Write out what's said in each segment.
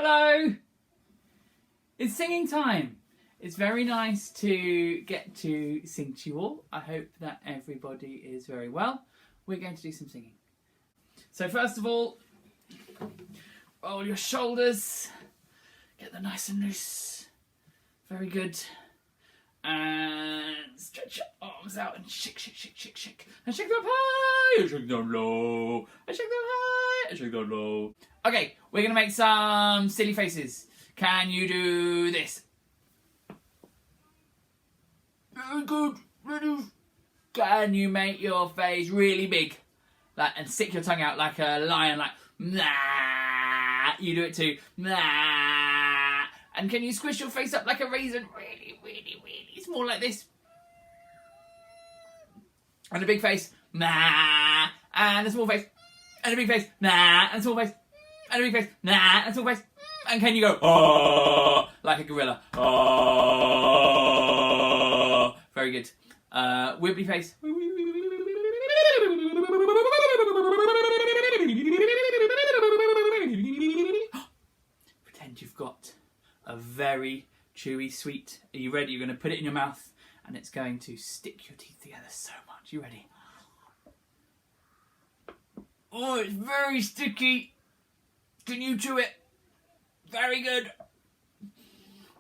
Hello! It's singing time. It's very nice to get to sing to you all. I hope that everybody is very well. We're going to do some singing. So first of all, roll your shoulders, get them nice and loose. Very good. And stretch your arms out and shake, shake, shake, shake, shake. And shake them high, and shake them low. And shake them high, and shake them low. Okay, we're going to make some silly faces. Can you do this? Very good. Ready? Can you make your face really big? Like, and stick your tongue out like a lion, like, nah. You do it too. Nah. And can you squish your face up like a raisin? Really, really, really small like this. And a big face. Nah. And a small face. And a big face. Nah. And a small face. And a big face. Nah. And a small face. And can you go, oh, like a gorilla? Oh. Very good. Wibbly face. Pretend you've got a very chewy sweet. Are you ready? You're going to put it in your mouth and it's going to stick your teeth together so much. You ready? Oh, it's very sticky. Can you chew it? Very good.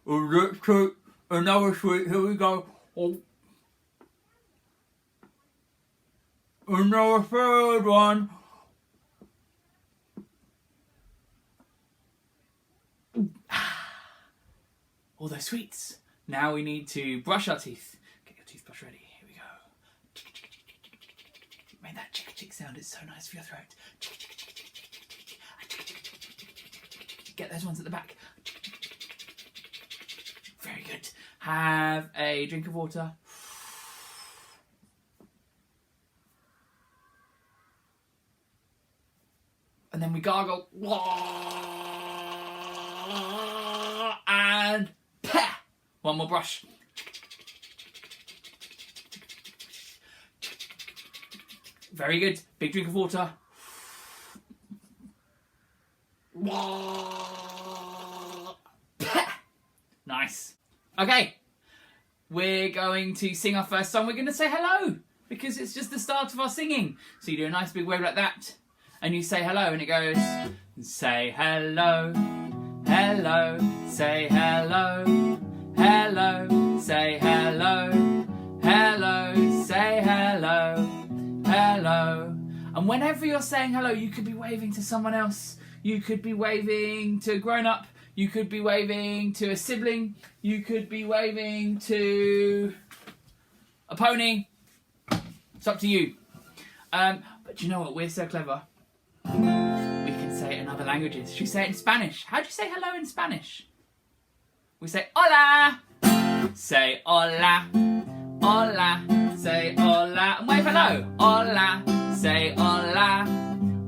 Let's take another sweet. Here we go. Oh. Another third one. All those sweets. Now we need to brush our teeth. Get your toothbrush ready. Here we go. Make that chick chick sound. It's so nice for your throat. Get those ones at the back. Very good. Have a drink of water. And then we gargle. And pah! One more brush. Very good. Big drink of water. Nice. Okay. We're going to sing our first song. We're going to say hello because it's just the start of our singing. So you do a nice big wave like that and you say hello and it goes, say hello, hello, say hello, hello, say hello, hello, say hello, hello. And whenever you're saying hello, you could be waving to someone else. You could be waving to a grown-up. You could be waving to a sibling. You could be waving to a pony. It's up to you. But you know what? We're so clever. We can say it in other languages. Should we say it in Spanish? How do you say hello in Spanish? We say hola. Say hola. Hola. Say hola. And wave hello. Hola. Say hola.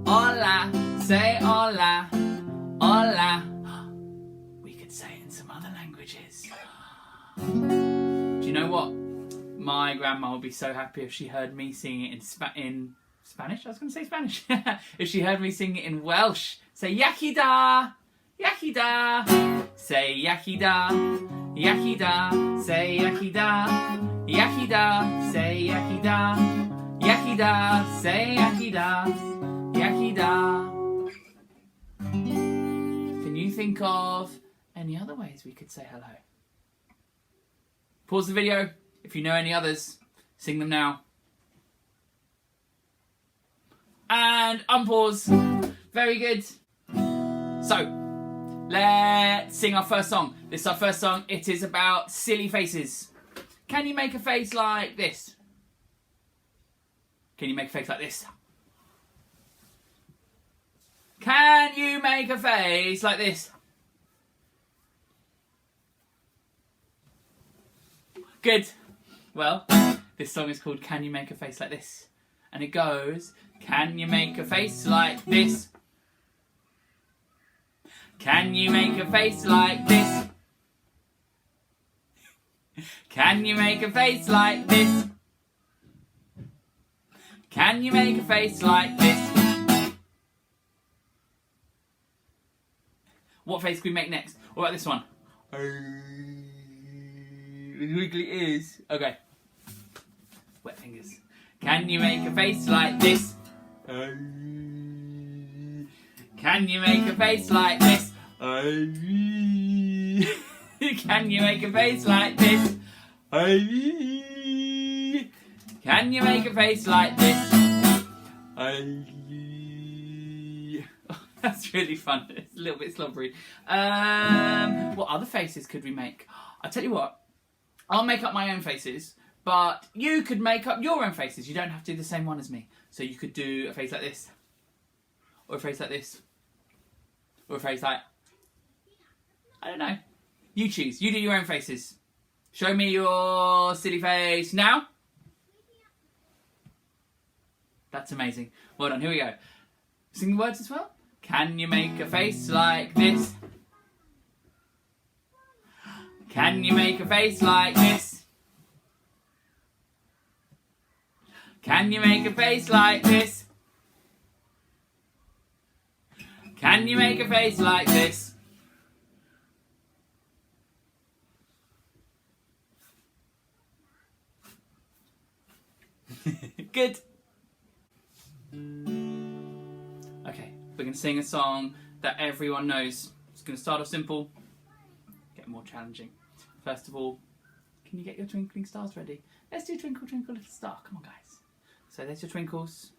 Hola. Say hola. Hola. We could say it in some other languages. Do you know what? My grandma would be so happy if she heard me sing it in Spanish. I was going to say Spanish. If she heard me sing it in Welsh. Say Yachida. Yachida. Say Yachida. Yachida. Say Yachida. Yachida. Say Yachida. Yachida. Say Yachida. Yachida. Can you think of any other ways we could say hello? Pause the video. If you know any others, sing them now. And unpause. Very good. So, let's sing our first song. This is our first song. It is about silly faces. Can you make a face like this? Can you make a face like this? Can you make a face like this? Good. Well, this song is called Can You Make a Face Like This? And it goes, can you make a face like this? Can you make a face like this? Can you make a face like this? Can you make a face like this? What face can we make next? What about this one? Wiggly ears. Okay. Wet fingers. Can you make a face like this? Can you make a face like this? Can you make a face like this? Can you make a face like this? That's really fun. It's a little bit slobbery. What other faces could we make? I'll tell you what. I'll make up my own faces, but you could make up your own faces. You don't have to do the same one as me. So you could do a face like this, or a face like this, or a face like... I don't know. You choose. You do your own faces. Show me your silly face now. That's amazing. Well done. Here we go. Sing the words as well. Can you make a face like this? Can you make a face like this? Can you make a face like this? Can you make a face like this? Good. Okay, we're going to sing a song that everyone knows. It's going to start off simple, get more challenging. First of all, can you get your twinkling stars ready? Let's do Twinkle Twinkle Little Star. Come on, guys. So there's your twinkles.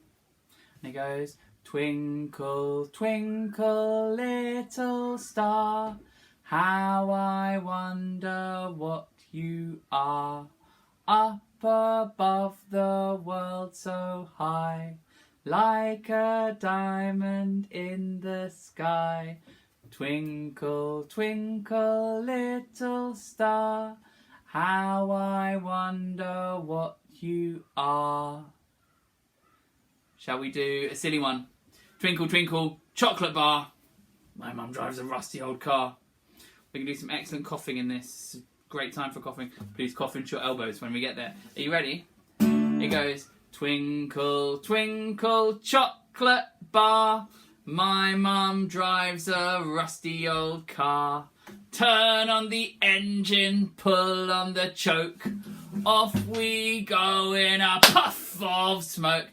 And it goes, twinkle, twinkle, little star, how I wonder what you are. Up above the world so high, like a diamond in the sky. Twinkle, twinkle, little star, how I wonder what you are. Shall we do a silly one? Twinkle, twinkle, chocolate bar, my mum drives a rusty old car. We can do some excellent coughing in this. Great time for coughing. Please cough into your elbows when we get there. Are you ready? It goes, twinkle, twinkle, chocolate bar, my mum drives a rusty old car. Turn on the engine, pull on the choke, off we go in a puff of smoke.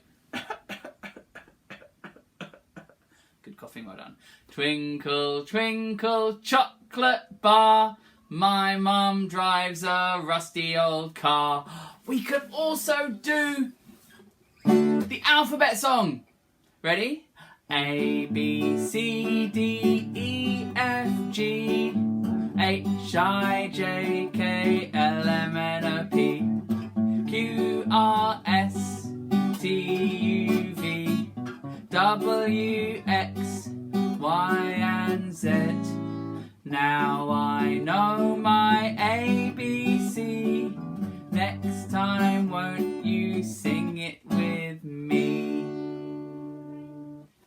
Good coughing, well done. Twinkle, twinkle, chocolate bar, my mum drives a rusty old car. We could also do the alphabet song. Ready? A, B, C, D, E, F, G, H, I, J, K, L, M, N, O, P, Q, R, S, T, U, V, W, X, Y, and Z. Now I know my ABC. Next time won't you sing it with me?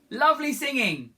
Lovely singing!